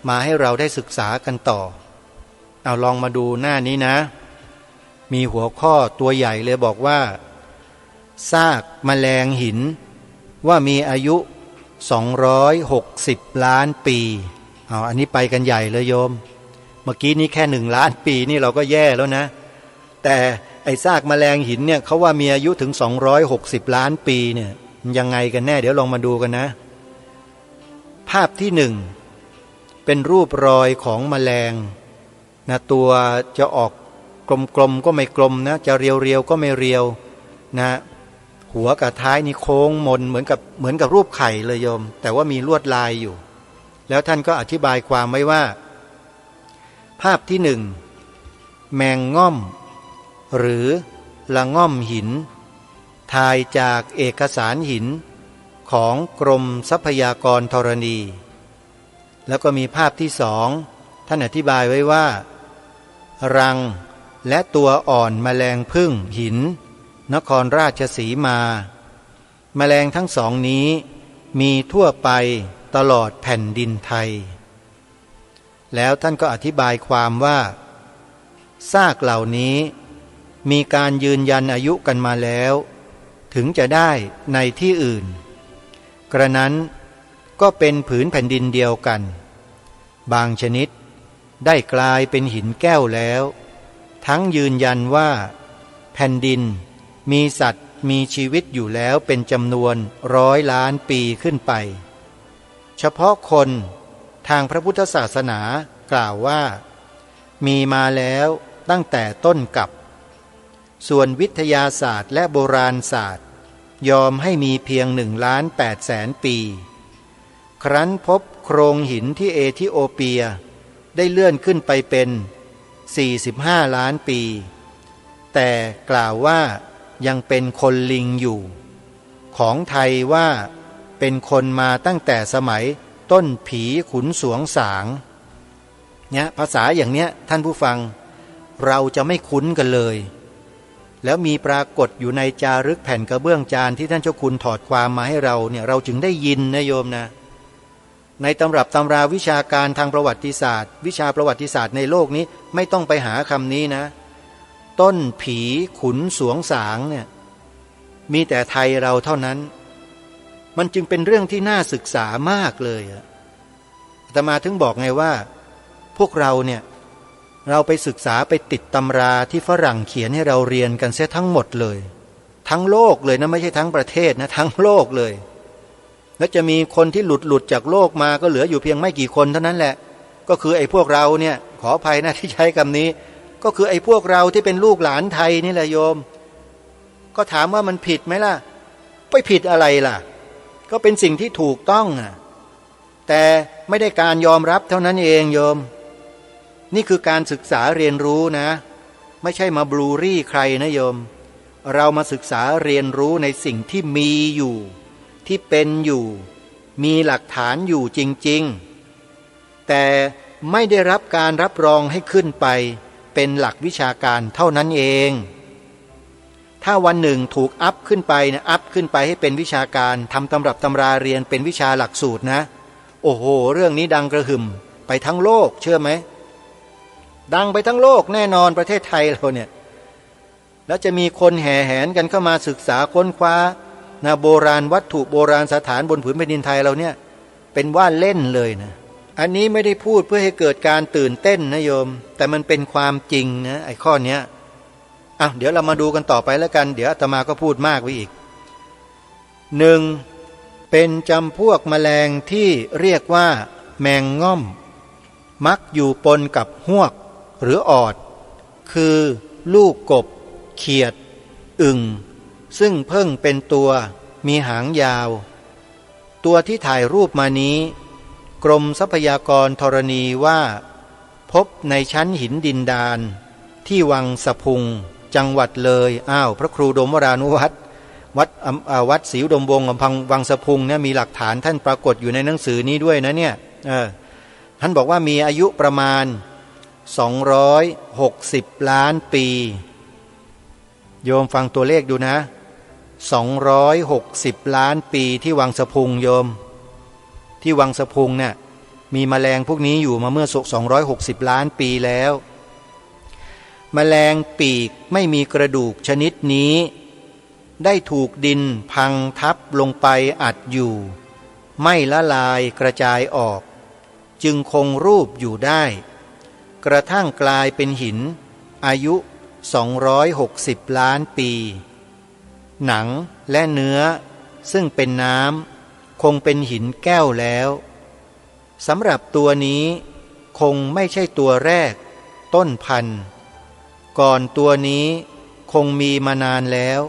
มาให้เราได้ศึกษากันต่อเอาลองมาดูหน้านี้นะมีหัวข้อตัวใหญ่เลยบอกว่าซากแมลงหินว่ามีอายุ260 ล้านปีอันนี้ไปกันใหญ่เลยโยมเมื่อกี้นี้แค่1 ล้านปีนี่เราก็แย่แล้วนะแต่ไอ้ซากแมลงหินเนี่ยเขาว่ามีอายุถึง260 ล้านปีเนี่ยยังไงกันแน่เดี๋ยวลองมาดูกันนะภาพที่1เป็นรูปรอยของแมลงนะตัวจะออกกลมๆก็ไม่กลมนะจะเรียวๆก็ไม่เรียวนะหัวกับท้ายนี่โค้งมนเหมือนกับรูปไข่เลยโยมแต่ว่ามีลวดลายอยู่แล้วท่านก็อธิบายความไว้ว่าภาพที่1แมงง่อมหรือละง่อมหินถ่ายจากเอกสารหินของกรมทรัพยากรธรณีแล้วก็มีภาพที่2ท่านอธิบายไว้ว่ารังและตัวอ่อนแมลงผึ้งหิน นครราชสีมาแมลงทั้งสองนี้มีทั่วไปตลอดแผ่นดินไทยแล้วท่านก็อธิบายความว่าซากเหล่านี้มีการยืนยันอายุกันมาแล้วถึงจะได้ในที่อื่นกระนั้นก็เป็นผืนแผ่นดินเดียวกันบางชนิดได้กลายเป็นหินแก้วแล้วทั้งยืนยันว่าแผ่นดินมีสัตว์มีชีวิตอยู่แล้วเป็นจำนวน100 ล้านปีขึ้นไปเฉพาะคนทางพระพุทธศาสนากล่าวว่ามีมาแล้วตั้งแต่ต้นกับส่วนวิทยาศาสตร์และโบราณศาสตร์ยอมให้มีเพียง1,800,000 ปีครั้นพบโครงหินที่เอธิโอเปียได้เลื่อนขึ้นไปเป็น45 ล้านปีแต่กล่าวว่ายังเป็นคนลิงอยู่ของไทยว่าเป็นคนมาตั้งแต่สมัยต้นผีขุนสวงสางเนี่ยภาษาอย่างเนี้ยท่านผู้ฟังเราจะไม่คุ้นกันเลยแล้วมีปรากฏอยู่ในจารึกแผ่นกระเบื้องจานที่ท่านเจ้าคุณถอดความมาให้เราเนี่ยเราจึงได้ยินนะโยมนะในตำรับตำราวิชาการทางประวัติศาสตร์วิชาประวัติศาสตร์ในโลกนี้ไม่ต้องไปหาคำนี้นะต้นผีขุนสวงสางเนี่ยมีแต่ไทยเราเท่านั้นมันจึงเป็นเรื่องที่น่าศึกษามากเลยอาตมาถึงบอกไงว่าพวกเราเนี่ยเราไปศึกษาไปติดตำราที่ฝรั่งเขียนให้เราเรียนกันเสียทั้งหมดเลยทั้งโลกเลยนะไม่ใช่ทั้งประเทศนะทั้งโลกเลยแล้วจะมีคนที่หลุดจากโลกมาก็เหลืออยู่เพียงไม่กี่คนเท่านั้นแหละก็คือไอ้พวกเราเนี่ยขออภัยนะที่ใช้คำนี้ก็คือไอ้พวกเราที่เป็นลูกหลานไทยนี่แหละโยมก็ถามว่ามันผิดไหมล่ะไปผิดอะไรล่ะก็เป็นสิ่งที่ถูกต้องอ่ะแต่ไม่ได้การยอมรับเท่านั้นเองโยมนี่คือการศึกษาเรียนรู้นะไม่ใช่มาบลูรี่ใครนะโยมเรามาศึกษาเรียนรู้ในสิ่งที่มีอยู่ที่เป็นอยู่มีหลักฐานอยู่จริงๆแต่ไม่ได้รับการรับรองให้ขึ้นไปเป็นหลักวิชาการเท่านั้นเองถ้าวันหนึ่งถูกอัพขึ้นไปนะอัพขึ้นไปให้เป็นวิชาการทำตำรับตำราเรียนเป็นวิชาหลักสูตรนะโอ้โหเรื่องนี้ดังกระหึ่มไปทั้งโลกเชื่อไหมดังไปทั้งโลกแน่นอนประเทศไทยเราเนี่ยแล้วจะมีคนแห่แหนกันเข้ามาศึกษาค้นคว้านะโบราณวัตถุโบราณสถานบนผืนแผ่นดินไทยเราเนี่ยเป็นว่าเล่นเลยนะอันนี้ไม่ได้พูดเพื่อให้เกิดการตื่นเต้นนะโยมแต่มันเป็นความจริงนะไอ้ข้อเนี้ยเดี๋ยวเรามาดูกันต่อไปแล้วกันเดี๋ยวอาตมาก็พูดมากไว้อีก1เป็นจำพวกแมลงที่เรียกว่าแมงง่อมมักอยู่ปนกับฮวกหรือออดคือลูกกบเขียดอึ่งซึ่งเพิ่งเป็นตัวมีหางยาวตัวที่ถ่ายรูปมานี้กรมทรัพยากรธรณีว่าพบในชั้นหินดินดานที่วังสะพุงจังหวัดเลยพระครูดมวรานุวัตรวัดศรีอุดมวงศ์อำเภอวังสะพุงเนี่ยมีหลักฐานท่านปรากฏอยู่ในหนังสือนี้ด้วยนะเนี่ยท่านบอกว่ามีอายุประมาณ260 ล้านปีโยมฟังตัวเลขดูนะ260 ล้านปีที่วังสะพุงโยมที่วังสะพุงเนี่ยมีแมลงพวกนี้อยู่มาเมื่อ260 ล้านปีแล้วแมลงปีกไม่มีกระดูกชนิดนี้ได้ถูกดินพังทับลงไปอัดอยู่ไม่ละลายกระจายออกจึงคงรูปอยู่ได้กระทั่งกลายเป็นหินอายุ260 ล้านปีหนังและเนื้อซึ่งเป็นน้ำคงเป็นหินแก้วแล้วสำหรับตัวนี้คงไม่ใช่ตัวแรกต้นพันธุ์ก่อนตัวนี้คงมีมานานแล้ว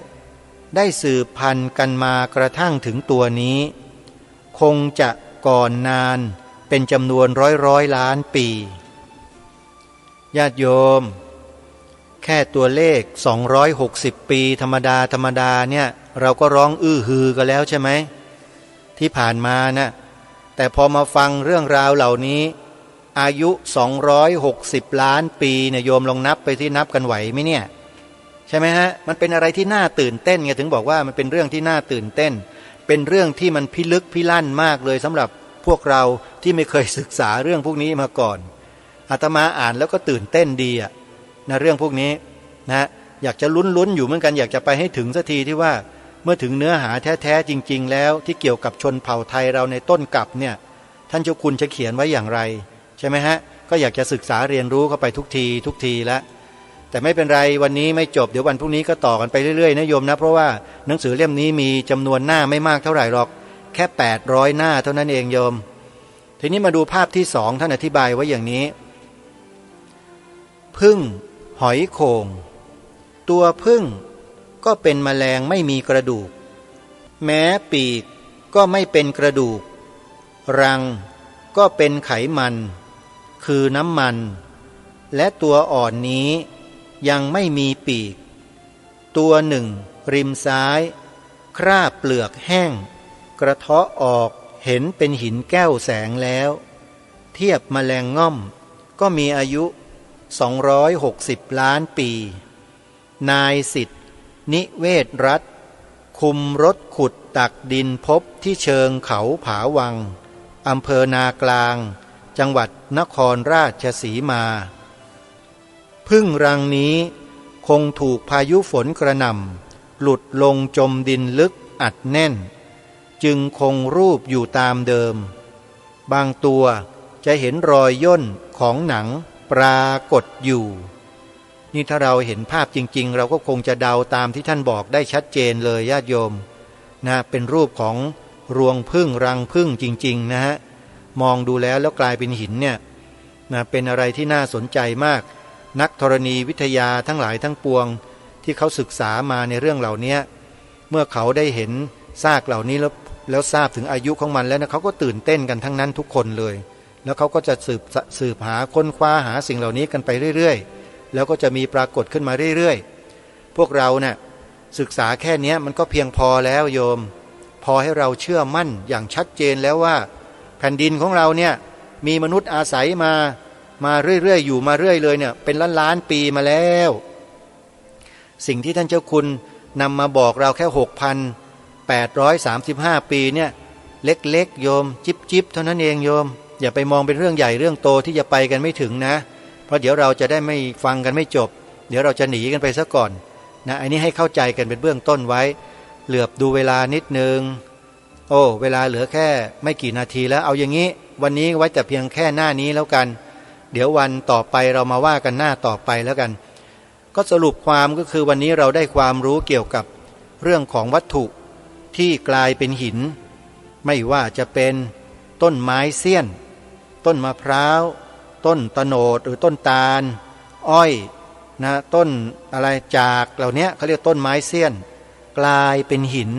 ได้สืบพันธุ์กันมากระทั่งถึงตัวนี้คงจะก่อนนานเป็นจำนวนร้อยล้านปีญาติโยมแค่ตัวเลข260 ปีธรรมดาเนี่ยเราก็ร้องอื้อฮือกันแล้วใช่ไหมที่ผ่านมานะแต่พอมาฟังเรื่องราวเหล่านี้อายุ260 ล้านปีเนี่ยโยมลองนับไปที่นับกันไหวไหมเนี่ย ใช่ไหมฮะมันเป็นอะไรที่น่าตื่นเต้นไงถึงบอกว่ามันเป็นเรื่องที่น่าตื่นเต้นเป็นเรื่องที่มันพิลึกพิลั่นมากเลยสำหรับพวกเราที่ไม่เคยศึกษาเรื่องพวกนี้มาก่อนอาตมาอ่านแล้วก็ตื่นเต้นดีอะนะเรื่องพวกนี้นะอยากจะลุ้นอยู่เหมือนกันอยากจะไปให้ถึงสักทีที่ว่าเมื่อถึงเนื้อหาแท้ๆจริงๆแล้วที่เกี่ยวกับชนเผ่าไทยเราในต้นกลับเนี่ยท่านเจ้าคุณจะเขียนไว้อย่างไรใช่ไหมฮะก็อยากจะศึกษาเรียนรู้เข้าไปทุกทีแล้วแต่ไม่เป็นไรวันนี้ไม่จบเดี๋ยววันพรุ่งนี้ก็ต่อกันไปเรื่อยๆนะโยมนะเพราะว่าหนังสือเล่มนี้มีจำนวนหน้าไม่มากเท่าไหร่หรอกแค่800หน้าเท่านั้นเองโยมทีนี้มาดูภาพที่2ท่านอธิบายไว้อย่างนี้ผึ้งหอยโข่งตัวผึ้งก็เป็นแมลงไม่มีกระดูกแม้ปีกก็ไม่เป็นกระดูกรังก็เป็นไขมันคือน้ำมันและตัวอ่อนนี้ยังไม่มีปีกตัวหนึ่งริมซ้ายคราบเปลือกแห้งกระเทาะออกเห็นเป็นหินแก้วแสงแล้วเทียบแมลงง่อมก็มีอายุ260 ล้านปีนายสิทธินิเวศรัฐคุมรถขุดตักดินพบที่เชิงเขาผาวังอำเภอนากลางจังหวัดนครราชสีมาผึ้งรังนี้คงถูกพายุฝนกระหน่ำหลุดลงจมดินลึกอัดแน่นจึงคงรูปอยู่ตามเดิมบางตัวจะเห็นรอยย่นของหนังปรากฏอยู่นี่ถ้าเราเห็นภาพจริงๆเราก็คงจะเดาตามที่ท่านบอกได้ชัดเจนเลยญาติโยมนะเป็นรูปของรวงผึ้งรังผึ้งจริงๆนะฮะมองดูแล้วกลายเป็นหินเนี่ยนะเป็นอะไรที่น่าสนใจมากนักธรณีวิทยาทั้งหลายทั้งปวงที่เขาศึกษามาในเรื่องเหล่านี้เมื่อเขาได้เห็นซากเหล่านี้แล้วทราบถึงอายุของมันแล้วนะเขาก็ตื่นเต้นกันทั้งนั้นทุกคนเลยแล้วเขาก็จะสืบหาค้นคว้าหาสิ่งเหล่านี้กันไปเรื่อยๆแล้วก็จะมีปรากฏขึ้นมาเรื่อยๆพวกเราเนี่ยศึกษาแค่นี้มันก็เพียงพอแล้วโยมพอให้เราเชื่อมั่นอย่างชัดเจนแล้วว่าแผ่นดินของเราเนี่ยมีมนุษย์อาศัยมาเรื่อยๆอยู่มาเรื่อยเลยเนี่ยเป็นล้านปีมาแล้วสิ่งที่ท่านเจ้าคุณนำมาบอกเราแค่ 6,835 ปีเนี่ยเล็กๆโยมจิบๆเท่านั้นเองโยมอย่าไปมองเป็นเรื่องใหญ่เรื่องโตที่จะไปกันไม่ถึงนะเพราะเดี๋ยวเราจะได้ไม่ฟังกันไม่จบเดี๋ยวเราจะหนีกันไปซะก่อนนะอันนี้ให้เข้าใจกันเป็นเบื้องต้นไว้เหลือบดูเวลานิดนึงโอ้เวลาเหลือแค่ไม่กี่นาทีแล้วเอาอย่างนี้วันนี้ไว้แต่เพียงแค่หน้านี้แล้วกันเดี๋ยววันต่อไปเรามาว่ากันหน้าต่อไปแล้วกันก็สรุปความก็คือวันนี้เราได้ความรู้เกี่ยวกับเรื่องของวัตถุที่กลายเป็นหินไม่ว่าจะเป็นต้นไม้เสี้ยนต้นมะพร้าวต้นตะโนดหรือต้นตาลอ้อยนะต้นอะไรจากเหล่านี้เขาเรียกต้นไม้เสี้ยนกลายเป็นหิน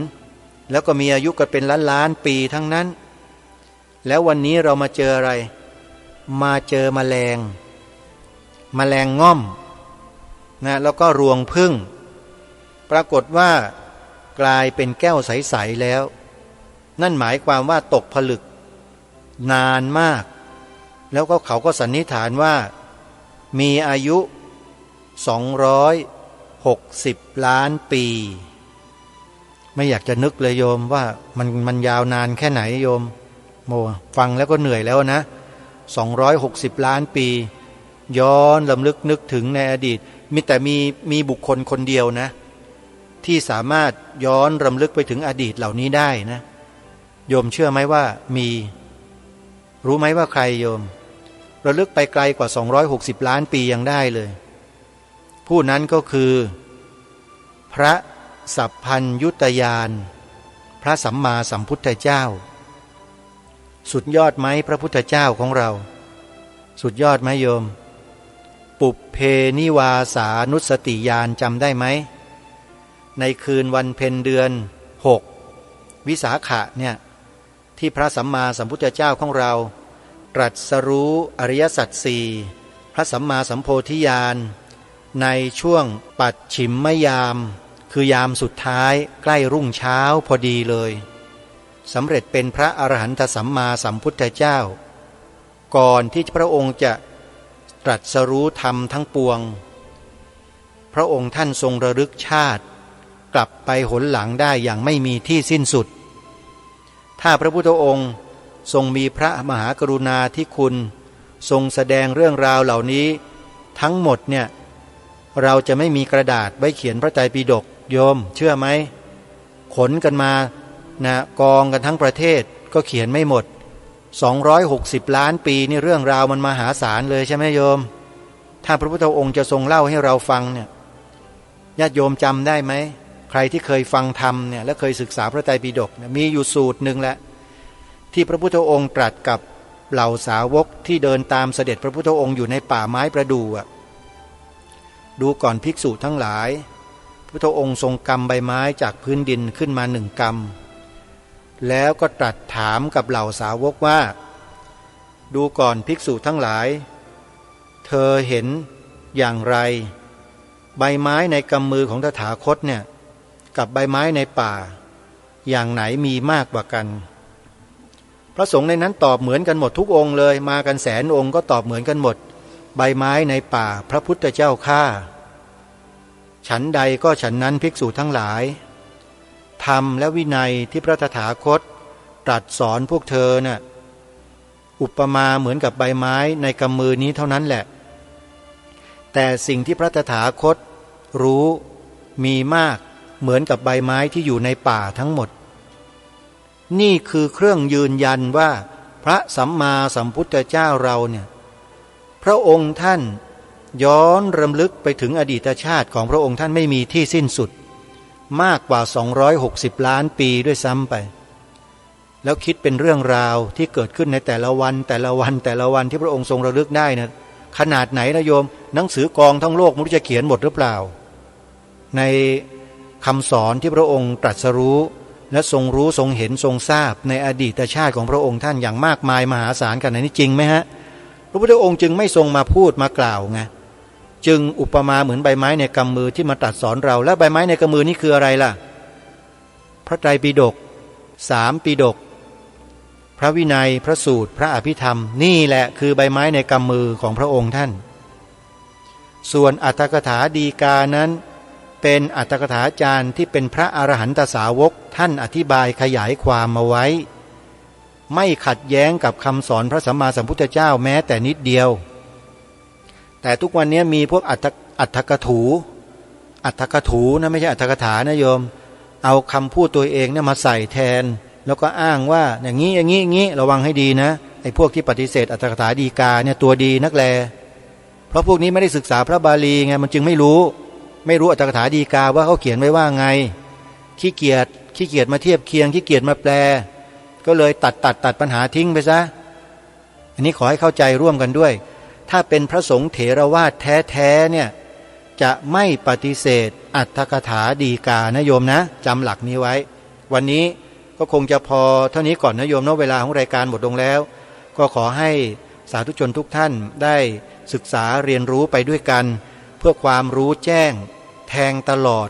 แล้วก็มีอายุกันเป็นล้านปีทั้งนั้นแล้ววันนี้เรามาเจออะไรมาเจอแมลงง่อมนะแล้วก็รวงผึ้งปรากฏว่ากลายเป็นแก้วใสๆแล้วนั่นหมายความว่าตกผลึกนานมากแล้วก็เขาก็สันนิษฐานว่ามีอายุ260 ล้านปีไม่อยากจะนึกเลยโยมว่ามันยาวนานแค่ไหนโยมโมฟังแล้วก็เหนื่อยแล้วนะ260 ล้านปีย้อนลำลึกนึกถึงในอดีตมีบุคคลคนเดียวนะที่สามารถย้อนรำลึกไปถึงอดีตเหล่านี้ได้นะโยมเชื่อไหมว่ามีรู้ไหมว่าใครโยมระลึกไปไกลกว่า260 ล้านปียังได้เลยผู้นั้นก็คือพระสัพพัญญุตญาณพระสัมมาสัมพุทธเจ้าสุดยอดไหมพระพุทธเจ้าของเราสุดยอดไหมโยมปุพเพนิวาสานุสติญาณจำได้ไหมในคืนวันเพ็ญเดือน6วิสาขะเนี่ยที่พระสัมมาสัมพุทธเจ้าของเราตรัสรู้อริยสัจสี่พระสัมมาสัมโพธิญาณในช่วงปัจฉิมยามคือยามสุดท้ายใกล้รุ่งเช้าพอดีเลยสำเร็จเป็นพระอรหันตสัมมาสัมพุทธเจ้าก่อนที่พระองค์จะตรัสรู้ธรรมทั้งปวง พระองค์ท่านทรงระลึกชาติกลับไปหนหลังได้อย่างไม่มีที่สิ้นสุดถ้าพระพุทธองค์ทรงมีพระมหากรุณาธิคุณทรงแสดงเรื่องราวเหล่านี้ทั้งหมดเนี่ยเราจะไม่มีกระดาษไว้เขียนพระไตรปิฎกโยมเชื่อไหมขนกันมานะกองกันทั้งประเทศก็เขียนไม่หมด260 ล้านปีนี่เรื่องราวมันมหาศาลเลยใช่ไหมโยมถ้าพระพุทธองค์จะทรงเล่าให้เราฟังเนี่ยญาติโยมจำได้ไหมใครที่เคยฟังธรรมเนี่ยและเคยศึกษาพระไตรปิฎกมีอยู่สูตรหนึ่งแหละที่พระพุทธองค์ตรัสกับเหล่าสาวกที่เดินตามเสด็จพระพุทธองค์อยู่ในป่าไม้ประดู่ดูก่อนภิกษุทั้งหลายพระพุทธองค์ทรงกำใบไม้จากพื้นดินขึ้นมา1 กำแล้วก็ตรัสถามกับเหล่าสาวกว่าดูก่อนภิกษุทั้งหลายเธอเห็นอย่างไรใบไม้ในกำมือของตถาคตเนี่ยกับใบไม้ในป่าอย่างไหนมีมากกว่ากันพระสงฆ์ในนั้นตอบเหมือนกันหมดทุกองค์เลยมากัน100,000 องค์ก็ตอบเหมือนกันหมดใบไม้ในป่าพระพุทธเจ้าข้าฉันใดก็ฉันนั้นภิกษุทั้งหลายธรรมและวินัยที่พระตถาคตตรัสสอนพวกเธอน่ะอุปมาเหมือนกับใบไม้ในกำมือนี้เท่านั้นแหละแต่สิ่งที่พระตถาคตรู้มีมากเหมือนกับใบไม้ที่อยู่ในป่าทั้งหมดนี่คือเครื่องยืนยันว่าพระสัมมาสัมพุทธเจ้าเราเนี่ยพระองค์ท่านย้อนรำลึกไปถึงอดีตชาติของพระองค์ท่านไม่มีที่สิ้นสุดมากกว่า260 ล้านปีด้วยซ้ำไปแล้วคิดเป็นเรื่องราวที่เกิดขึ้นในแต่ละวันแต่ละวันที่พระองค์ทรงระลึกได้นะขนาดไหนนะโยมหนังสือกองทั้งโลกไม่รู้จะเขียนหมดหรือเปล่าในคำสอนที่พระองค์ตรัสรู้และทรงรู้ทรงเห็นทรงทราบในอดีตชาติของพระองค์ท่านอย่างมากมายมหาศาลกันนี้จริงไหมฮะพระพุทธองค์จึงไม่ทรงมาพูดมากล่าวไงจึงอุปมาเหมือนใบไม้ในกำมือที่มาตรัสสอนเราและใบไม้ในกำมือนี่คืออะไรล่ะพระไตรปิฎก3 ปิฎกพระวินัยพระสูตรพระอภิธรรมนี่แหละคือใบไม้ในกำมือของพระองค์ท่านส่วนอรรถกถาฎีกานั้นเป็นอรรถกถาจารย์ที่เป็นพระอรหันตสาวกท่านอธิบายขยายความมาไว้ไม่ขัดแย้งกับคำสอนพระสัมมาสัมพุทธเจ้าแม้แต่นิดเดียวแต่ทุกวันนี้มีพวกอัตถกถูนะไม่ใช่อัตถกถานะโยมเอาคำพูดตัวเองเนี่ยมาใส่แทนแล้วก็อ้างว่าอย่างนี้ระวังให้ดีนะไอ้พวกที่ปฏิเสธอัตถกถาฎีกาเนี่ยตัวดีนักแลเพราะพวกนี้ไม่ได้ศึกษาพระบาลีไงมันจึงไม่รู้อัตถกถาฎีกาว่าเขาเขียนไว้ว่าไงขี้เกียจมาเทียบเคียงขี้เกียจมาแปลก็เลยตัดปัญหาทิ้งไปซะอันนี้ขอให้เข้าใจร่วมกันด้วยถ้าเป็นพระสงฆ์เถรวาทแท้ๆเนี่ยจะไม่ปฏิเสธอัตถกถาฎีกานะโยมนะจำหลักนี้ไว้วันนี้ก็คงจะพอเท่านี้ก่อนนะโยมเนาะเวลาของรายการหมดลงแล้วก็ขอให้สาธุชนทุกท่านได้ศึกษาเรียนรู้ไปด้วยกันเพื่อความรู้แจ้งแทงตลอด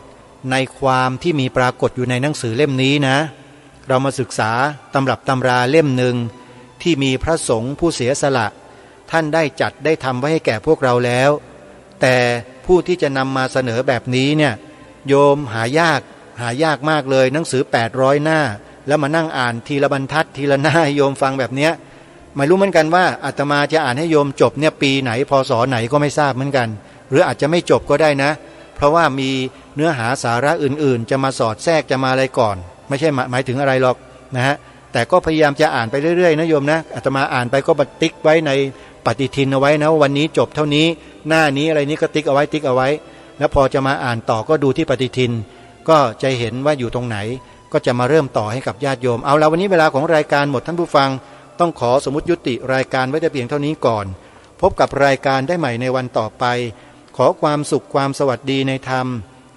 ในความที่มีปรากฏอยู่ในหนังสือเล่มนี้นะเรามาศึกษาตำรับตำราเล่มหนึ่งที่มีพระสงฆ์ผู้เสียสละท่านได้จัดได้ทำไว้ให้แก่พวกเราแล้วแต่ผู้ที่จะนำมาเสนอแบบนี้เนี่ยโยมหายากมากเลยหนังสือ800 หน้าแล้วมานั่งอ่านทีละบรรทัดทีละหน้าโยมฟังแบบเนี้ยไม่รู้เหมือนกันว่าอาตมาจะอ่านให้โยมจบเนี่ยปีไหนพศไหนก็ไม่ทราบเหมือนกันหรืออาจจะไม่จบก็ได้นะเพราะว่ามีเนื้อหาสาระอื่นๆจะมาสอดแทรกจะมาอะไรก่อนไม่ใช่หมายถึงอะไรหรอกนะฮะแต่ก็พยายามจะอ่านไปเรื่อยๆนะโยมนะอาตมาอ่านไปก็บันทึกไว้ในปฏิทินเอาไว้นะวันนี้จบเท่านี้หน้านี้อะไรนี้ก็ติ๊กเอาไว้แล้วพอจะมาอ่านต่อก็ดูที่ปฏิทินก็จะเห็นว่าอยู่ตรงไหนก็จะมาเริ่มต่อให้กับญาติโยมเอาละวันนี้เวลาของรายการหมดท่านผู้ฟังต้องขอสมมุติยุติรายการไว้แต่เพียงเท่านี้ก่อนพบกับรายการได้ใหม่ในวันต่อไปขอความสุขความสวัสดีในธรรม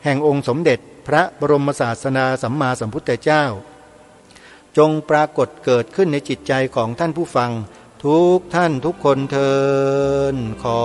แห่งองค์สมเด็จพระบรมศาสดาสัมมาสัมพุทธเจ้าจงปรากฏเกิดขึ้นในจิตใจของท่านผู้ฟังทุกท่านทุกคนเทอญขอ